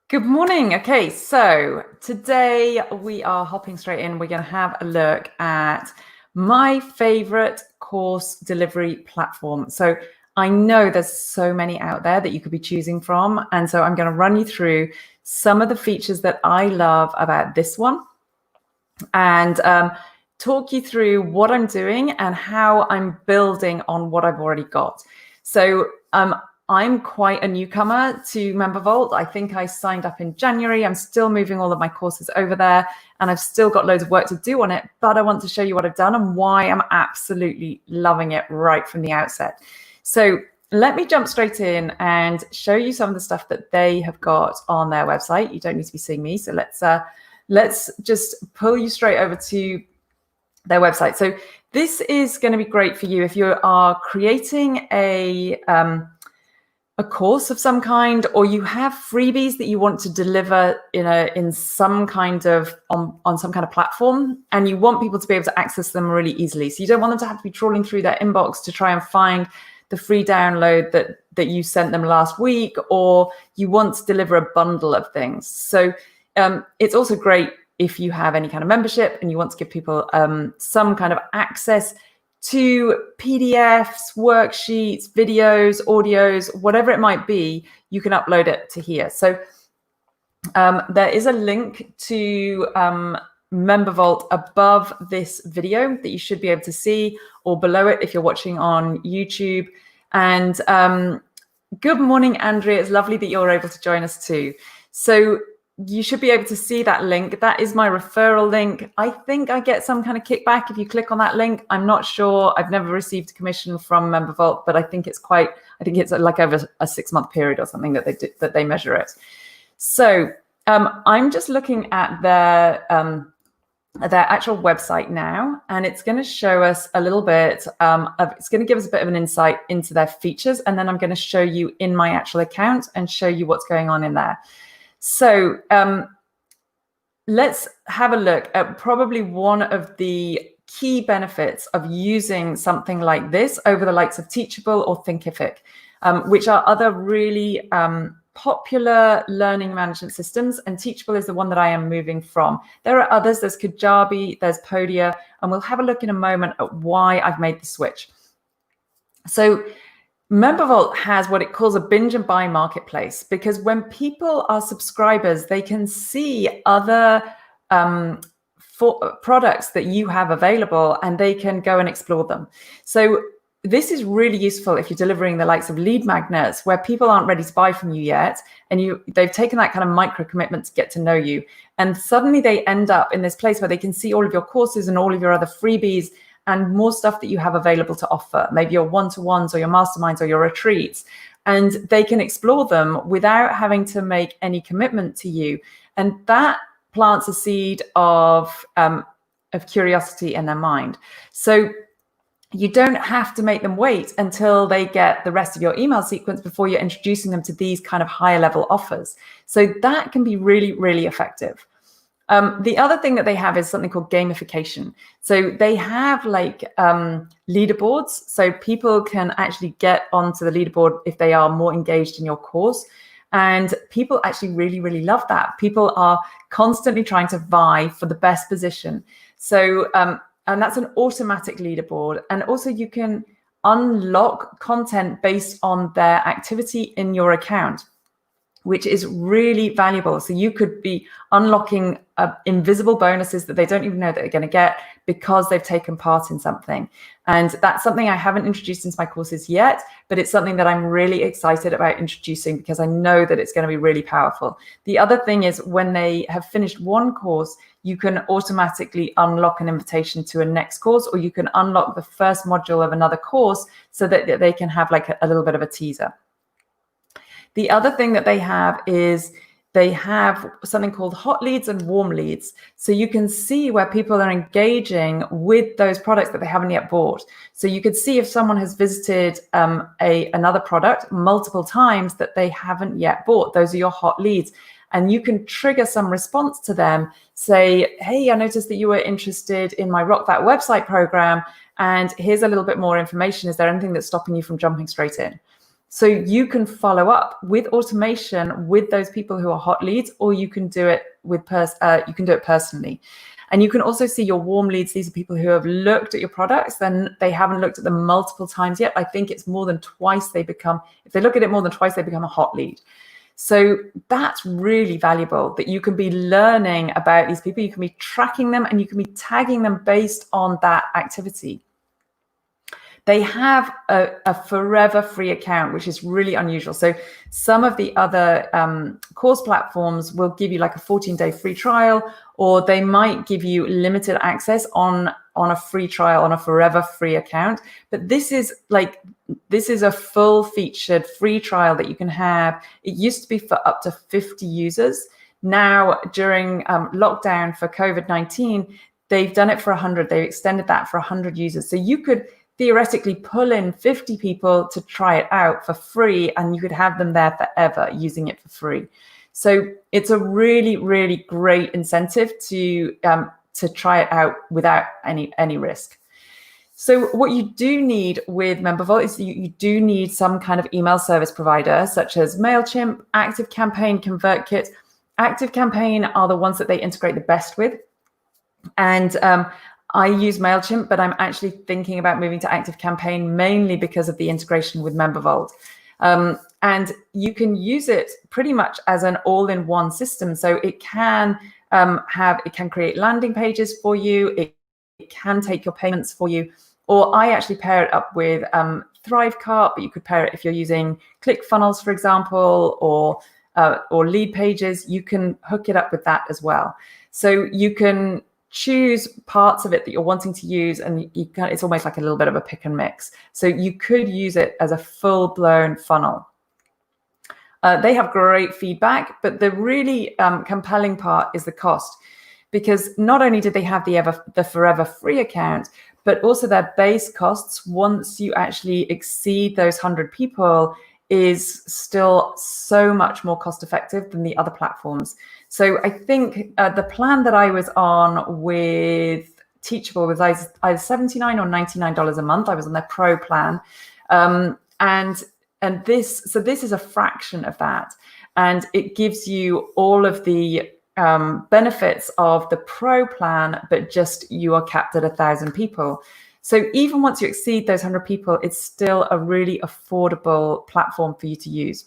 Good morning. Okay, so today we are hopping straight in. We're going to have a look at my favorite course delivery platform. So I know there's so many out there that you could be choosing from. And so I'm going to run you through some of the features that I love about this one and talk you through what I'm doing and how I'm building on what I've already got. So I'm quite a newcomer to Membervault. I think I signed up in January. I'm still moving all of my courses over there and I've still got loads of work to do on it, but I want to show you what I've done and why I'm absolutely loving it right from the outset. So let me jump straight in and show you some of the stuff that they have got on their website. You don't need to be seeing me. So let's just pull you straight over to their website. So this is going to be great for you if you are creating a course of some kind, or you have freebies that you want to deliver in some kind of on some kind of platform, and you want people to be able to access them really easily. So you don't want them to have to be trawling through their inbox to try and find the free download that you sent them last week, or you want to deliver a bundle of things. So it's also great if you have any kind of membership and you want to give people some kind of access to PDFs, worksheets, videos, audios, whatever it might be, you can upload it to here. So there is a link to Membervault above this video that you should be able to see, or below it if you're watching on YouTube. And good morning, Andrea. It's lovely that you're able to join us too. So you should be able to see that link. That is my referral link. I think I get some kind of kickback if you click on that link. I'm not sure. I've never received a commission from Membervault, but I think it's like over a 6-month period or something that they measure it. So I'm just looking at their actual website now, and it's going to show us a little bit it's going to give us a bit of an insight into their features, and then I'm going to show you in my actual account and show you what's going on in there. So let's have a look at probably one of the key benefits of using something like this over the likes of Teachable or Thinkific, which are other really popular learning management systems. And Teachable is the one that I am moving from. There are others. There's Kajabi, there's Podia, and we'll have a look in a moment at why I've made the switch. So Membervault has what it calls a binge and buy marketplace, because when people are subscribers, they can see other products that you have available and they can go and explore them. So this is really useful if you're delivering the likes of lead magnets where people aren't ready to buy from you yet, and they've taken that kind of micro commitment to get to know you. And suddenly they end up in this place where they can see all of your courses and all of your other freebies and more stuff that you have available to offer, maybe your one-to-ones or your masterminds or your retreats, and they can explore them without having to make any commitment to you. And that plants a seed of curiosity in their mind. So you don't have to make them wait until they get the rest of your email sequence before you're introducing them to these kind of higher level offers. So that can be really, really effective. The other thing that they have is something called gamification. So they have like leaderboards, so people can actually get onto the leaderboard if they are more engaged in your course. And people actually really, really love that. People are constantly trying to vie for the best position. So, and that's an automatic leaderboard. And also you can unlock content based on their activity in your account, which is really valuable. So you could be unlocking invisible bonuses that they don't even know that they're going to get because they've taken part in something. And that's something I haven't introduced into my courses yet, but it's something that I'm really excited about introducing because I know that it's going to be really powerful. The other thing is when they have finished one course, you can automatically unlock an invitation to a next course, or you can unlock the first module of another course so that they can have like a little bit of a teaser. The other thing that they have is they have something called hot leads and warm leads. So you can see where people are engaging with those products that they haven't yet bought. So you could see if someone has visited another product multiple times that they haven't yet bought. Those are your hot leads. And you can trigger some response to them. Say, hey, I noticed that you were interested in my Rock That Website program, and here's a little bit more information. Is there anything that's stopping you from jumping straight in? So you can follow up with automation with those people who are hot leads, or you can do it with personally. And you can also see your warm leads. These are people who have looked at your products, then they haven't looked at them multiple times yet. I think it's more than twice they become, if they look at it more than twice, they become a hot lead. So that's really valuable, that you can be learning about these people, you can be tracking them, and you can be tagging them based on that activity. They have a forever free account, which is really unusual. So some of the other course platforms will give you like a 14-day free trial, or they might give you limited access on a free trial on a forever free account. But this is a full featured free trial that you can have. It used to be for up to 50 users. Now, during lockdown for COVID-19, they've done it for 100. They've extended that for 100 users. So you could theoretically pull in 50 people to try it out for free, and you could have them there forever using it for free. So it's a really, really great incentive to try it out without any risk. So what you do need with Membervault is you do need some kind of email service provider, such as MailChimp, ActiveCampaign, ConvertKit. ActiveCampaign are the ones that they integrate the best with. And I use MailChimp, but I'm actually thinking about moving to ActiveCampaign mainly because of the integration with Membervault. And you can use it pretty much as an all-in-one system. So it can create landing pages for you. It can take your payments for you. Or I actually pair it up with Thrivecart, but you could pair it if you're using ClickFunnels, for example, or Lead Pages. You can hook it up with that as well. So you can choose parts of it that you're wanting to use, and it's almost like a little bit of a pick and mix. So you could use it as a full-blown funnel. They have great feedback, but the really compelling part is the cost, because not only did they have the forever free account, but also their base costs once you actually exceed those 100 people is still so much more cost effective than the other platforms. So I think the plan that I was on with Teachable was either $79 or $99 a month. I was on their pro plan. And this is a fraction of that. And it gives you all of the benefits of the pro plan, but just you are capped at 1,000 people. So even once you exceed those 100 people, it's still a really affordable platform for you to use.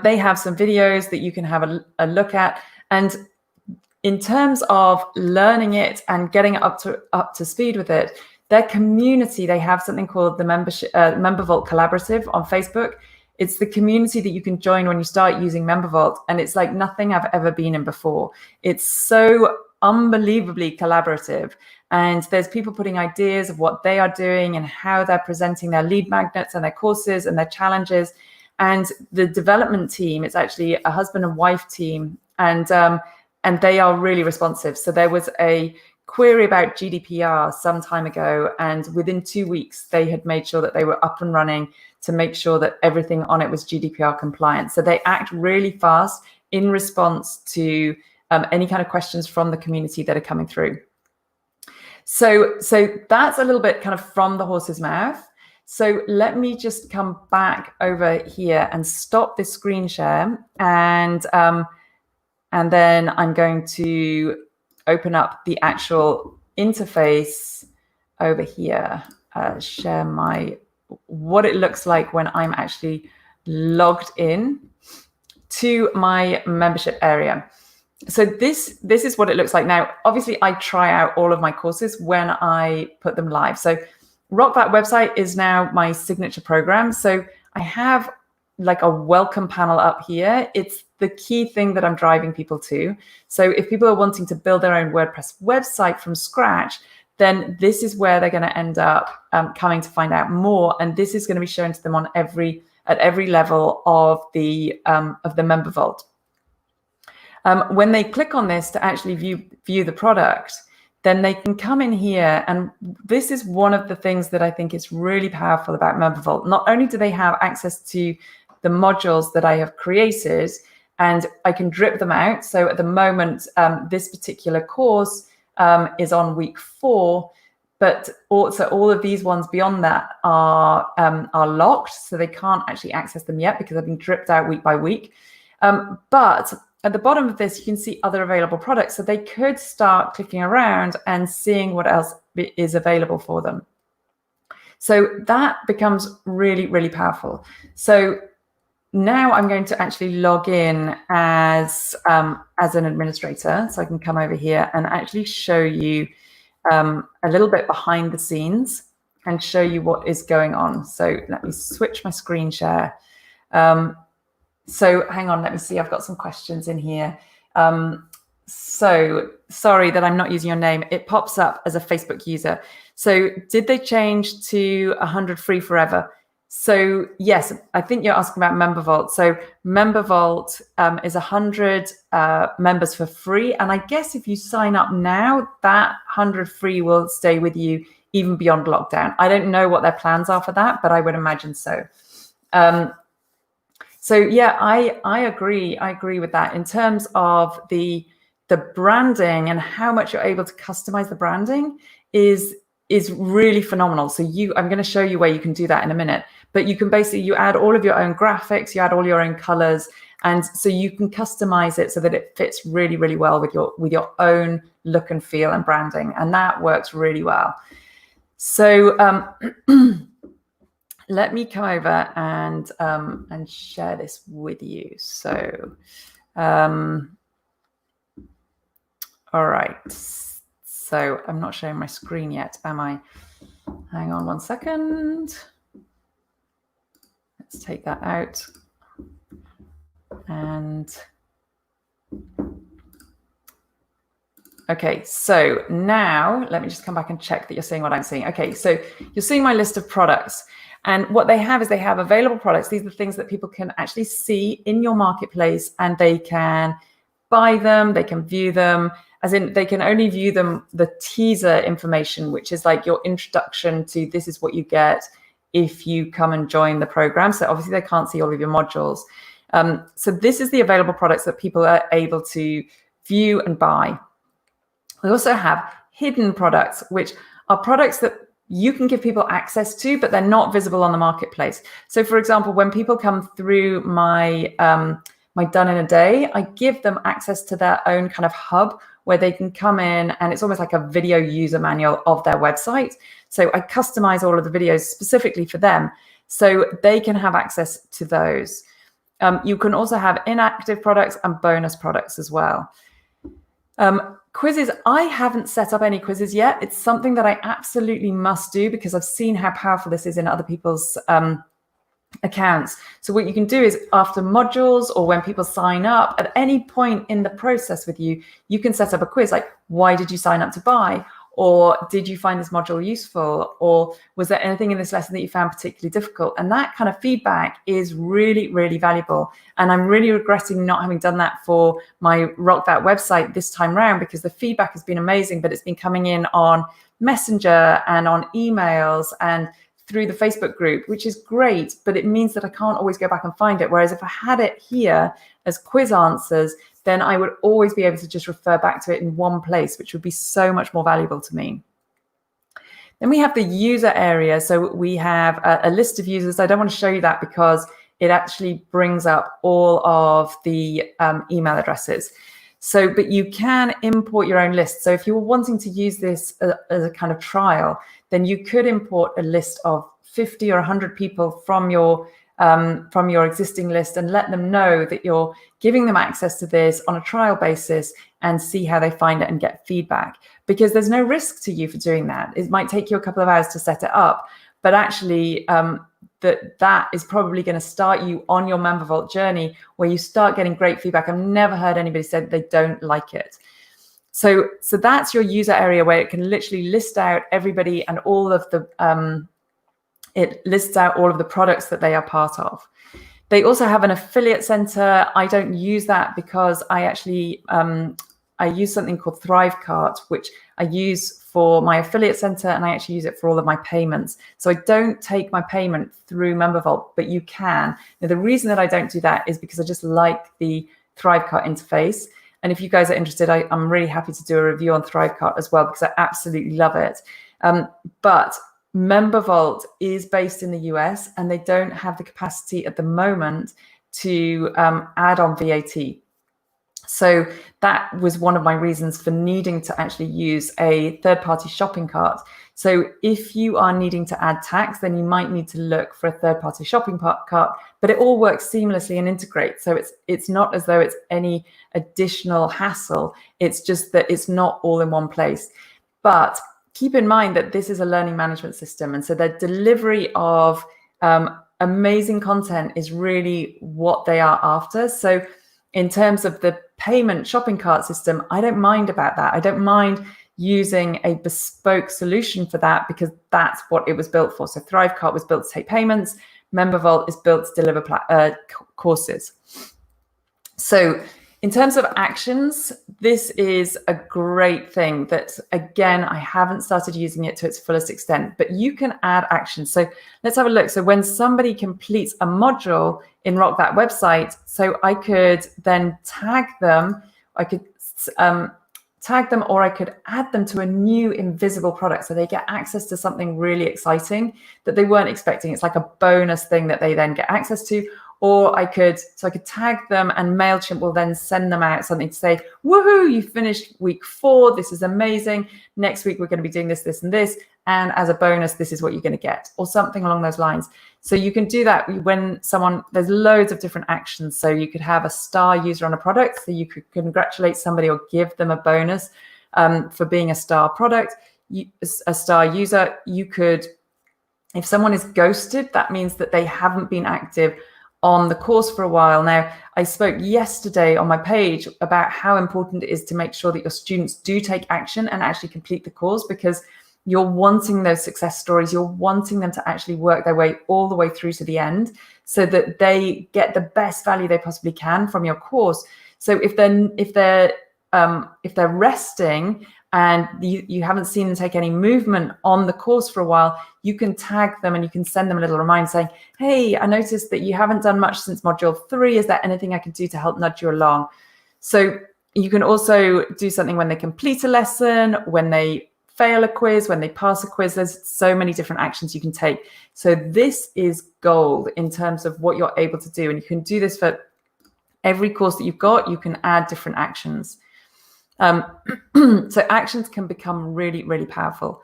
They have some videos that you can have a look at. And in terms of learning it and getting up to speed with it, their community, they have something called the Membervault Collaborative on Facebook. It's the community that you can join when you start using Membervault, and it's like nothing I've ever been in before. It's so unbelievably collaborative, and there's people putting ideas of what they are doing and how they're presenting their lead magnets and their courses and their challenges. And the development team, it's actually a husband and wife team, and they are really responsive. So there was a query about GDPR some time ago, and within 2 weeks they had made sure that they were up and running to make sure that everything on it was GDPR compliant. So they act really fast in response to any kind of questions from the community that are coming through. So that's a little bit kind of from the horse's mouth. So let me just come back over here and stop this screen share, and then I'm going to open up the actual interface over here, share what it looks like when I'm actually logged in to my membership area. So this is what it looks like. Now, obviously, I try out all of my courses when I put them live. So Rock That Website is now my signature program. So I have like a welcome panel up here. It's the key thing that I'm driving people to. So if people are wanting to build their own WordPress website from scratch, then this is where they're going to end up coming to find out more. And this is going to be shown to them at every level of the Membervault. When they click on this to actually view the product, then they can come in here. And this is one of the things that I think is really powerful about Membervault. Not only do they have access to the modules that I have created, and I can drip them out. So at the moment, this particular course is on week 4, but also all of these ones beyond that are locked, so they can't actually access them yet because they've been dripped out week by week. But at the bottom of this, you can see other available products, so they could start clicking around and seeing what else is available for them. So that becomes really, really powerful. So now I'm going to actually log in as an administrator. So I can come over here and actually show you a little bit behind the scenes and show you what is going on. So let me switch my screen share. So hang on, let me see. I've got some questions in here. So sorry that I'm not using your name. It pops up as a Facebook user. So did they change to 100 free forever? So yes, I think you're asking about Membervault. So Membervault is 100 members for free. And I guess if you sign up now, that 100 free will stay with you even beyond lockdown. I don't know what their plans are for that, but I would imagine so. So yeah, I agree. I agree with that. In terms of the branding and how much you're able to customize the branding is really phenomenal. So I'm going to show you where you can do that in a minute. But you can basically, you add all of your own graphics, you add all your own colors, and so you can customize it so that it fits really, really well with your own look and feel and branding, and that works really well. So let me come over and share this with you. So all right. So I'm not showing my screen yet, am I? Hang on 1 second. Let's take that out. And okay, so now let me just come back and check that you're seeing what I'm seeing. Okay, so you're seeing my list of products. And what they have is they have available products. These are the things that people can actually see in your marketplace, and they can buy them, they can view them, as in they can only view them, the teaser information, which is like your introduction to this is what you get if you come and join the program. So obviously they can't see all of your modules. So this is the available products that people are able to view and buy. We also have hidden products, which are products that you can give people access to, but they're not visible on the marketplace. So for example, when people come through my Done in a Day, I give them access to their own kind of hub where they can come in, and it's almost like a video user manual of their website. So I customize all of the videos specifically for them so they can have access to those. You can also have inactive products and bonus products as well. Quizzes, I haven't set up any quizzes yet. It's something that I absolutely must do because I've seen how powerful this is in other people's accounts. So what you can do is after modules or when people sign up, at any point in the process with you, you can set up a quiz like, why did you sign up to buy? Or did you find this module useful? Or was there anything in this lesson that you found particularly difficult? And that kind of feedback is really, really valuable. And I'm really regretting not having done that for my Rock That website this time round, because the feedback has been amazing, but it's been coming in on Messenger and on emails and through the Facebook group, which is great, but it means that I can't always go back and find it. Whereas if I had it here as quiz answers, then I would always be able to just refer back to it in one place, which would be so much more valuable to me. Then we have the user area. So we have a list of users. I don't want to show you that because it actually brings up all of the email addresses. So, but you can import your own list. So if you were wanting to use this as a kind of trial, then you could import a list of 50 or 100 people from your existing list and let them know that you're giving them access to this on a trial basis and see how they find it and get feedback. Because there's no risk to you for doing that. It might take you a couple of hours to set it up, but actually that is probably going to start you on your Membervault journey where you start getting great feedback. I've never heard anybody say that they don't like it. So that's your user area where it can literally list out everybody and all of the it lists out all of the products that they are part of. They also have an affiliate center. I don't use that because I actually I use something called Thrivecart, which I use for my affiliate center, and I actually use it for all of my payments. So I don't take my payment through Membervault, but you can. Now, the reason that I don't do that is because I just like the Thrivecart interface. And if you guys are interested, I'm really happy to do a review on Thrivecart as well, because I absolutely love it. But Membervault is based in the US, and they don't have the capacity at the moment to add on VAT. So that was one of my reasons for needing to actually use a third-party shopping cart. So if you are needing to add tax, then you might need to look for a third-party shopping cart, but it all works seamlessly and integrates. So it's not as though it's any additional hassle. It's just that it's not all in one place. But keep in mind that this is a learning management system. And so the delivery of amazing content is really what they are after. So in terms of the payment shopping cart system, I don't mind about that. I don't mind using a bespoke solution for that, because that's what it was built for. So Thrivecart was built to take payments. Membervault is built to deliver courses. So in terms of actions, this is a great thing that, again, I haven't started using it to its fullest extent, but you can add actions. So let's have a look. So when somebody completes a module in Rock That website, so I could then tag them, I could tag them, or I could add them to a new invisible product. So they get access to something really exciting that they weren't expecting. It's like a bonus thing that they then get access to. Or I could tag them, and MailChimp will then send them out something to say, woohoo, you finished week 4. This is amazing. Next week, we're going to be doing this, this, and this. And as a bonus, this is what you're going to get, or something along those lines. So you can do that when there's loads of different actions. So you could have a star user on a product. So you could congratulate somebody or give them a bonus for being a star product, a star user. You could, if someone is ghosted, that means that they haven't been active on the course for a while. Now, I spoke yesterday on my page about how important it is to make sure that your students do take action and actually complete the course, because you're wanting those success stories. You're wanting them to actually work their way all the way through to the end, so that they get the best value they possibly can from your course. So if they're resting and you haven't seen them take any movement on the course for a while, you can tag them and you can send them a little reminder saying, hey, I noticed that you haven't done much since module 3. Is there anything I can do to help nudge you along? So you can also do something when they complete a lesson, when they fail a quiz, when they pass a quiz. There's so many different actions you can take. So this is gold in terms of what you're able to do. And you can do this for every course that you've got. You can add different actions. So actions can become really, really powerful.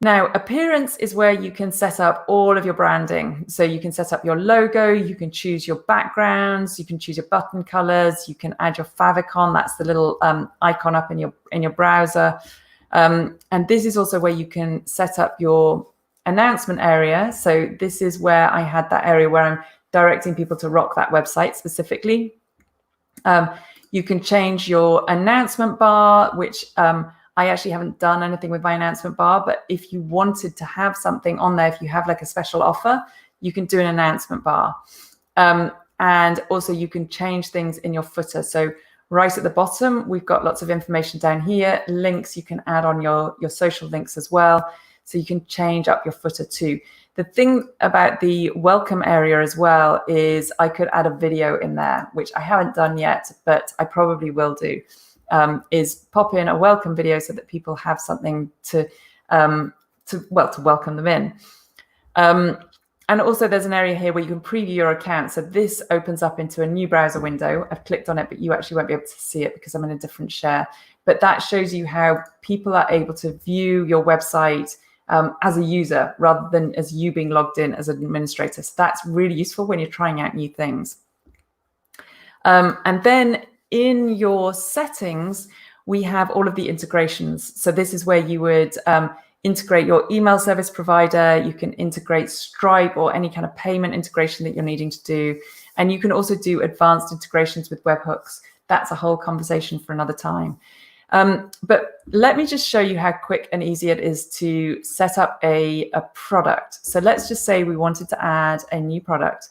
Now, appearance is where you can set up all of your branding. So you can set up your logo, you can choose your backgrounds, you can choose your button colors, you can add your favicon. That's the little icon up in your browser. And this is also where you can set up your announcement area. So this is where I had that area where I'm directing people to Rock That website specifically. You can change your announcement bar, which I actually haven't done anything with my announcement bar, but if you wanted to have something on there, if you have like a special offer, you can do an announcement bar. And also you can change things in your footer. So right at the bottom, we've got lots of information down here, links. You can add on your social links as well. So you can change up your footer too. The thing about the welcome area as well is I could add a video in there, which I haven't done yet, but I probably will do, is pop in a welcome video so that people have something to welcome them in. And also there's an area here where you can preview your account. So this opens up into a new browser window. I've clicked on it, but you actually won't be able to see it because I'm in a different share. But that shows you how people are able to view your website as a user rather than as you being logged in as an administrator. So that's really useful when you're trying out new things. And then in your settings, we have all of the integrations. So this is where you would integrate your email service provider. You can integrate Stripe or any kind of payment integration that you're needing to do. And you can also do advanced integrations with webhooks. That's a whole conversation for another time. But let me just show you how quick and easy it is to set up a product. So let's just say we wanted to add a new product.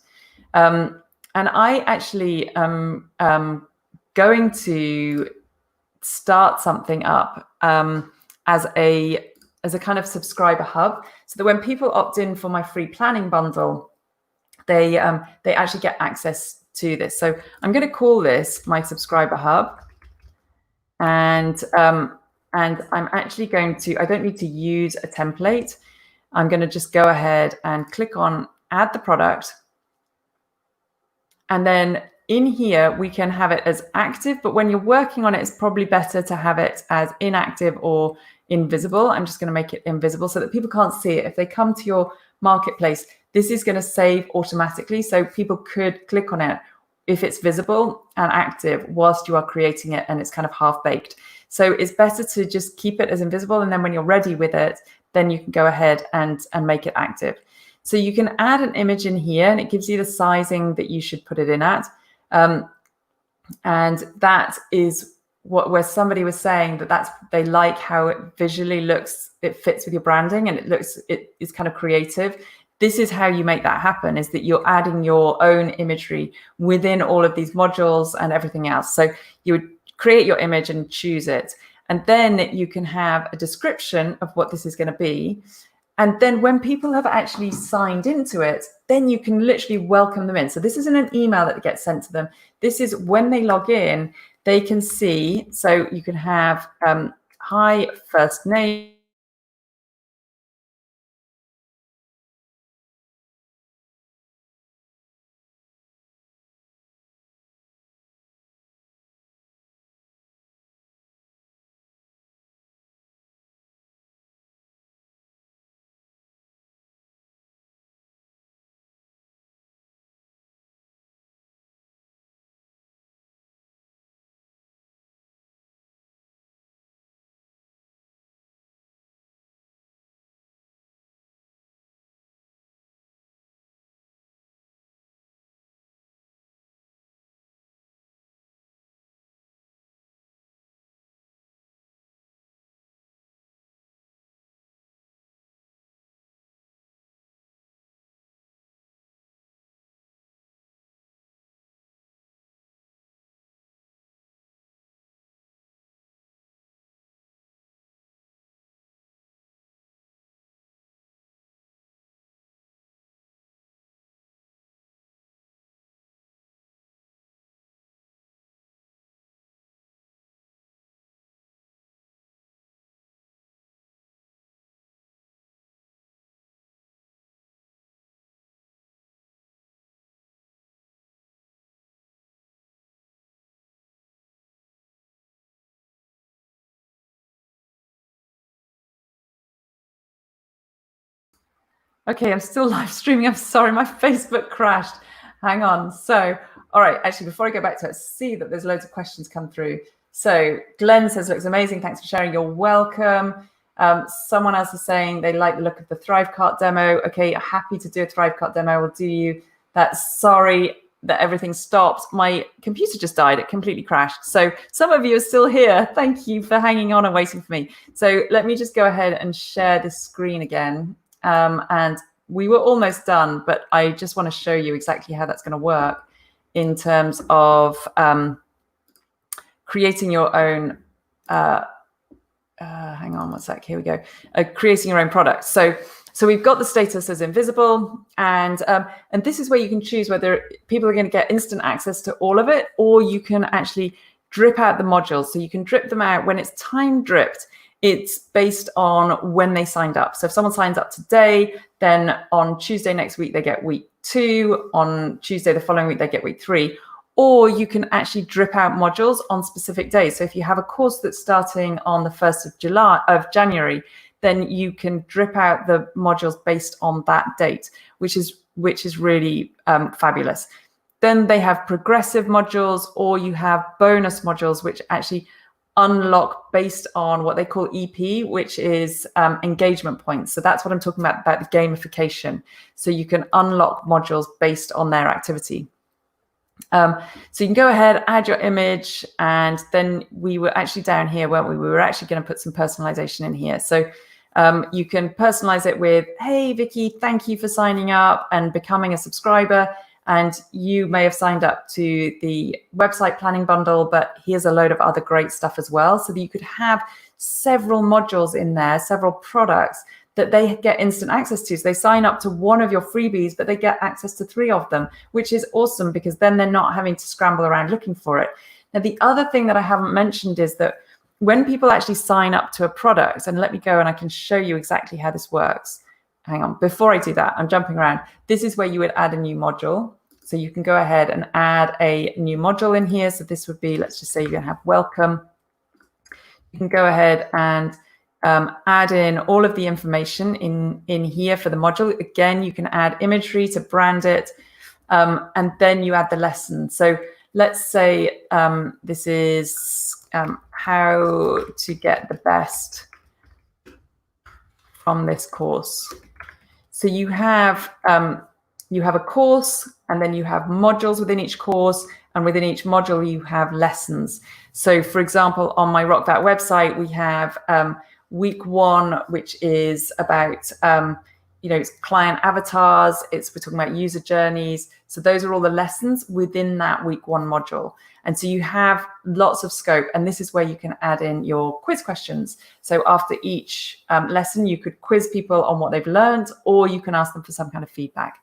And I actually am going to start something up as a kind of subscriber hub, so that when people opt in for my free planning bundle, they actually get access to this. So I'm going to call this my subscriber hub. And And I'm actually going to, I don't need to use a template. I'm going to just go ahead and click on add the product. And then in here, we can have it as active, but when you're working on it, it's probably better to have it as inactive or invisible. I'm just going to make it invisible so that people can't see it. If they come to your marketplace, this is going to save automatically. So people could click on it if it's visible and active whilst you are creating it and it's kind of half baked. So it's better to just keep it as invisible. And then when you're ready with it, then you can go ahead and make it active. So you can add an image in here and it gives you the sizing that you should put it in at. And that is where somebody was saying that they like how it visually looks, it fits with your branding and it is kind of creative. This is how you make that happen, is that you're adding your own imagery within all of these modules and everything else. So you would create your image and choose it. And then you can have a description of what this is going to be. And then when people have actually signed into it, then you can literally welcome them in. So this isn't an email that gets sent to them. This is when they log in, they can see. So you can have hi, first name. Okay, I'm still live streaming. I'm sorry, my Facebook crashed. Hang on. So, all right, actually, before I go back to it, see that there's loads of questions come through. So Glenn says, looks amazing. Thanks for sharing. You're welcome. Someone else is saying they like the look of the Thrivecart demo. Okay, happy to do a Thrivecart demo. We'll do you that. Sorry that everything stopped. My computer just died. It completely crashed. So some of you are still here. Thank you for hanging on and waiting for me. So let me just go ahead and share this screen again. And we were almost done, but I just want to show you exactly how that's going to work in terms of creating your own, hang on one sec, here we go, creating your own product. So we've got the status as invisible, and this is where you can choose whether people are going to get instant access to all of it, or you can actually drip out the modules. So you can drip them out when it's time dripped. It's based on when they signed up. So if someone signs up today, then on Tuesday next week, they get week 2. On Tuesday the following week, they get week 3. Or you can actually drip out modules on specific days. So if you have a course that's starting on the 1st of January, then you can drip out the modules based on that date, which is really fabulous. Then they have progressive modules, or you have bonus modules, which actually unlock based on what they call EP, which is engagement points. So that's what I'm talking about the gamification. So you can unlock modules based on their activity. So you can go ahead, add your image, and then we were actually down here, weren't we? We were actually going to put some personalization in here. So you can personalize it with, hey, Vicky, thank you for signing up and becoming a subscriber. And you may have signed up to the website planning bundle, but here's a load of other great stuff as well. So that you could have several modules in there, several products that they get instant access to. So they sign up to one of your freebies, but they get access to 3 of them, which is awesome because then they're not having to scramble around looking for it. Now, the other thing that I haven't mentioned is that when people actually sign up to a product, and let me go and I can show you exactly how this works. Hang on, before I do that, I'm jumping around. This is where you would add a new module. So you can go ahead and add a new module in here. So this would be, let's just say you're going to have welcome. You can go ahead and add in all of the information in here for the module. Again, you can add imagery to brand it, and then you add the lesson. So let's say this is how to get the best from this course. So you have a course, and then you have modules within each course, and within each module you have lessons. So for example, on my Rock That website, we have week 1, which is about it's client avatars, we're talking about user journeys. So those are all the lessons within that week 1 module. And so you have lots of scope, and this is where you can add in your quiz questions. So after each lesson, you could quiz people on what they've learned, or you can ask them for some kind of feedback.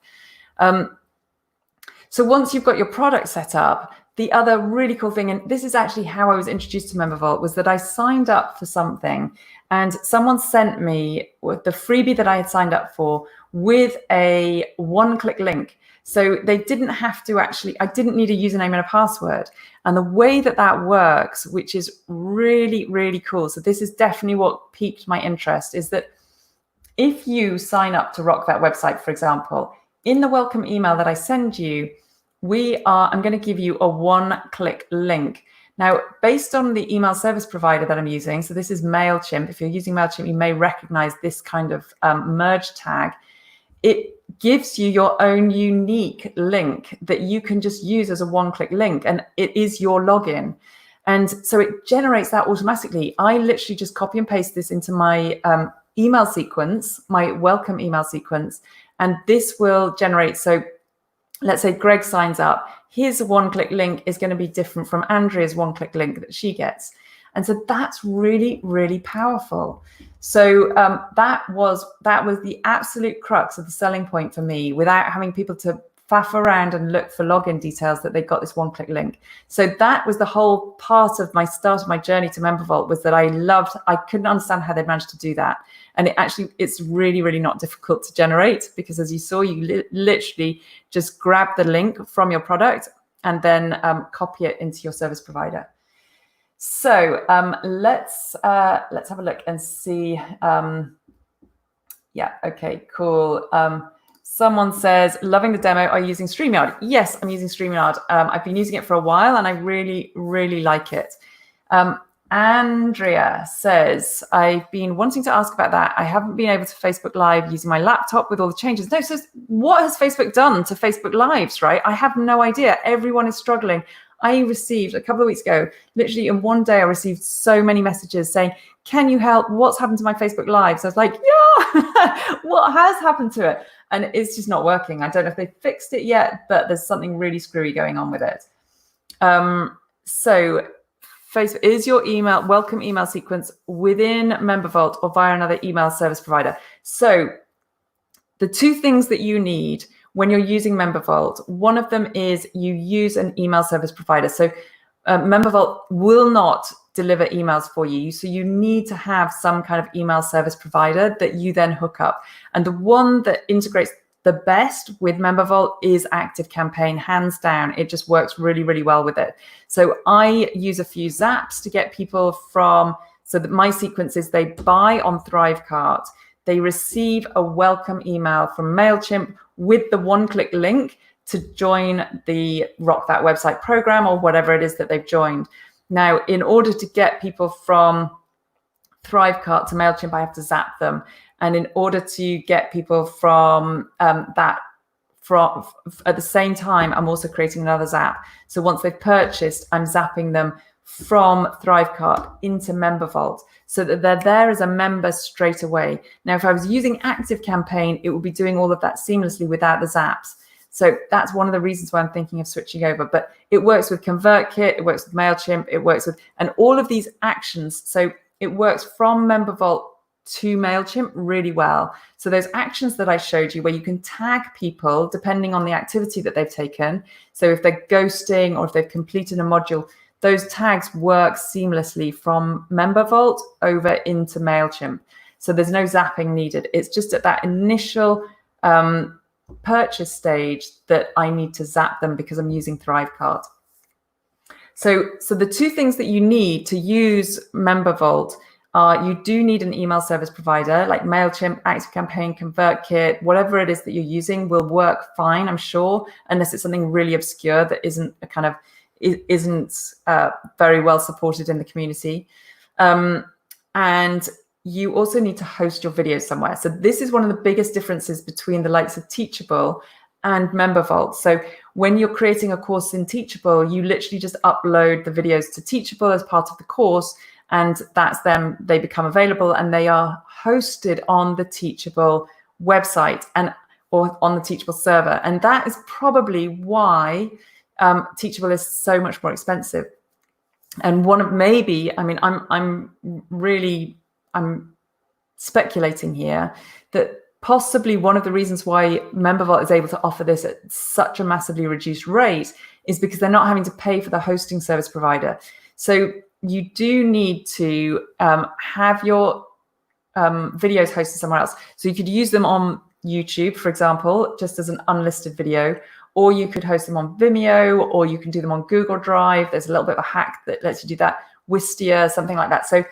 So once you've got your product set up, the other really cool thing, and this is actually how I was introduced to Membervault, was that I signed up for something, and someone sent me the freebie that I had signed up for with a one-click link. So they didn't have to I didn't need a username and a password. And the way that that works, which is really, really cool. So this is definitely what piqued my interest, is that if you sign up to Rock That website, for example, in the welcome email that I send you, I'm going to give you a one-click link. Now, based on the email service provider that I'm using, so this is MailChimp. If you're using MailChimp, you may recognize this kind of merge tag. It gives you your own unique link that you can just use as a one-click link, and it is your login. And so it generates that automatically. I literally just copy and paste this into my email sequence, my welcome email sequence, and this will generate. So let's say Greg signs up. His one-click link is going to be different from Andrea's one-click link that she gets. And so that's really, really powerful. So that was the absolute crux of the selling point for me, without having people to faff around and look for login details, that they got this one-click link. So that was the whole part of my start of my journey to Membervault, was that I couldn't understand how they managed to do that. And it's really, really not difficult to generate, because as you saw, you literally just grab the link from your product and then copy it into your service provider. So let's have a look and see. Yeah, okay, cool. Someone says, loving the demo. Are you using StreamYard? Yes, I'm using StreamYard. I've been using it for a while, and I really, really like it. Andrea says, I've been wanting to ask about that. I haven't been able to Facebook Live using my laptop with all the changes. No, so what has Facebook done to Facebook Lives, right? I have no idea. Everyone is struggling. I received a couple of weeks ago, literally in one day, I received so many messages saying, can you help? What's happened to my Facebook Lives? I was like, yeah, what has happened to it? And it's just not working. I don't know if they fixed it yet, but there's something really screwy going on with it. So Facebook is your welcome email sequence within Membervault or via another email service provider. So the two things that you need when you're using Membervault, one of them is you use an email service provider. So Membervault will not deliver emails for you. So you need to have some kind of email service provider that you then hook up. And the one that integrates the best with Membervault is ActiveCampaign, hands down. It just works really, really well with it. So I use a few zaps to get people so that my sequence is they buy on Thrivecart, they receive a welcome email from MailChimp with the one-click link to join the Rock That website program or whatever it is that they've joined. Now, in order to get people from Thrivecart to MailChimp, I have to zap them. And in order to get people from at the same time, I'm also creating another zap. So once they've purchased, I'm zapping them from Thrivecart into Membervault so that they're there as a member straight away. Now, if I was using ActiveCampaign, it would be doing all of that seamlessly without the zaps. So that's one of the reasons why I'm thinking of switching over. But it works with ConvertKit, it works with MailChimp, it works with, and all of these actions. So it works from Membervault to MailChimp really well. So those actions that I showed you where you can tag people depending on the activity that they've taken. So if they're ghosting or if they've completed a module, those tags work seamlessly from Membervault over into MailChimp. So there's no zapping needed. It's just at that initial purchase stage that I need to zap them because I'm using Thrivecart. So the two things that you need to use Membervault are, you do need an email service provider like MailChimp, ActiveCampaign, ConvertKit, whatever it is that you're using will work fine, I'm sure, unless it's something really obscure that isn't very well supported in the community. And you also need to host your videos somewhere. So this is one of the biggest differences between the likes of Teachable and Membervault. So when you're creating a course in Teachable, you literally just upload the videos to Teachable as part of the course, and that's them. They become available and they are hosted on the Teachable website or on the Teachable server. And that is probably why Teachable is so much more expensive. And I'm speculating here that possibly one of the reasons why Membervault is able to offer this at such a massively reduced rate is because they're not having to pay for the hosting service provider. So you do need to have your videos hosted somewhere else. So you could use them on YouTube, for example, just as an unlisted video, or you could host them on Vimeo, or you can do them on Google Drive. There's a little bit of a hack that lets you do that, Wistia, something like that. So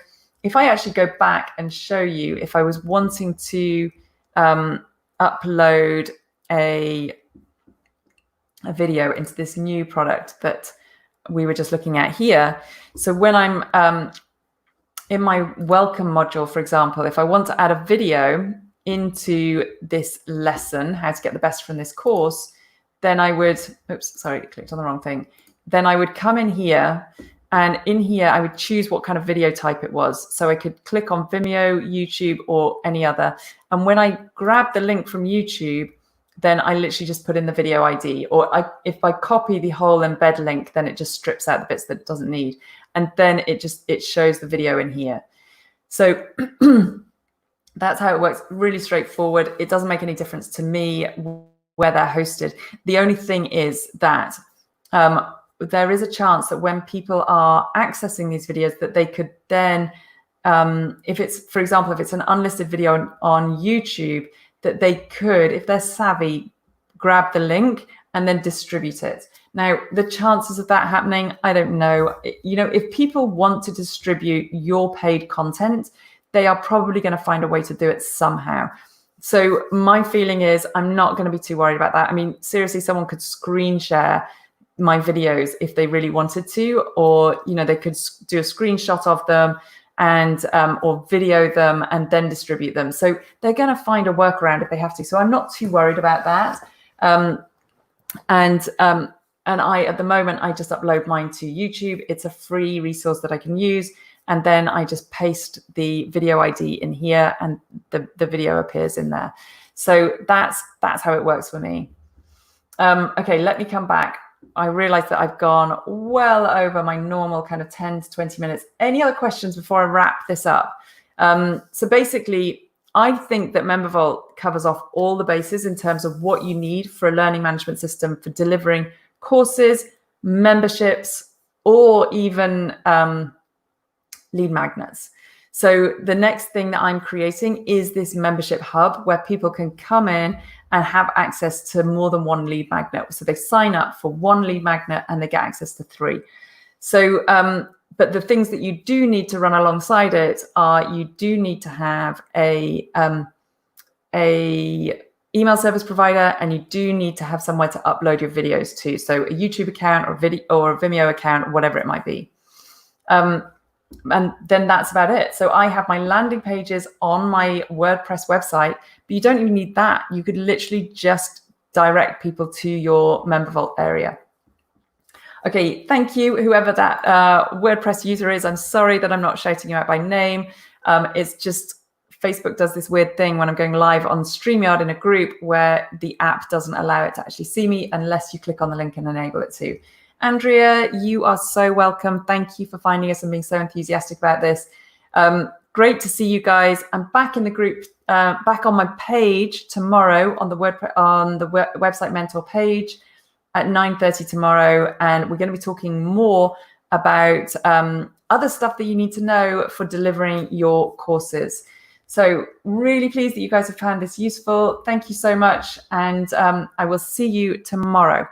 if I actually go back and show you, if I was wanting to upload a video into this new product that we were just looking at here. So when I'm in my welcome module, for example, if I want to add a video into this lesson, how to get the best from this course, then I would, clicked on the wrong thing. Then I would come in here, and in here I would choose what kind of video type it was. So I could click on Vimeo, YouTube, or any other. And when I grab the link from YouTube, then I literally just put in the video ID. Or if I copy the whole embed link, then it just strips out the bits that it doesn't need. And then it shows the video in here. So that's how it works. Really straightforward. It doesn't make any difference to me where they're hosted. The only thing is that there is a chance that when people are accessing these videos, that they could then, if it's, for example, if it's an unlisted video on YouTube, that they could, if they're savvy, grab the link and then distribute it. Now, the chances of that happening, I don't know. You know, if people want to distribute your paid content, they are probably going to find a way to do it somehow. So my feeling is I'm not going to be too worried about that. I mean, seriously, someone could screen share my videos if they really wanted to, or, you know, they could do a screenshot of them and or video them and then distribute them. So they're going to find a workaround if they have to. So I'm not too worried about that. And I, at the moment, I just upload mine to YouTube. It's a free resource that I can use. And then I just paste the video ID in here and the video appears in there. So that's how it works for me. Okay, let me come back. I realize that I've gone well over my normal kind of 10 to 20 minutes. Any other questions before I wrap this up? So basically, I think that Membervault covers off all the bases in terms of what you need for a learning management system for delivering courses, memberships, or even lead magnets. So the next thing that I'm creating is this membership hub where people can come in and have access to more than one lead magnet. So they sign up for one lead magnet and they get access to 3. So, but the things that you do need to run alongside it are, you do need to have a email service provider, and you do need to have somewhere to upload your videos to. So a YouTube account or a Vimeo account, or whatever it might be. And then that's about it. So I have my landing pages on my WordPress website, but you don't even need that. You could literally just direct people to your Membervault area. Okay, thank you, whoever that WordPress user is. I'm sorry that I'm not shouting you out by name. It's just Facebook does this weird thing when I'm going live on StreamYard in a group where the app doesn't allow it to actually see me unless you click on the link and enable it to. Andrea, you are so welcome. Thank you for finding us and being so enthusiastic about this. Great to see you guys. I'm back in the group, back on my page tomorrow on the Website Mentor page at 9:30 tomorrow, and we're going to be talking more about other stuff that you need to know for delivering your courses. So really pleased that you guys have found this useful. Thank you so much. And I will see you tomorrow.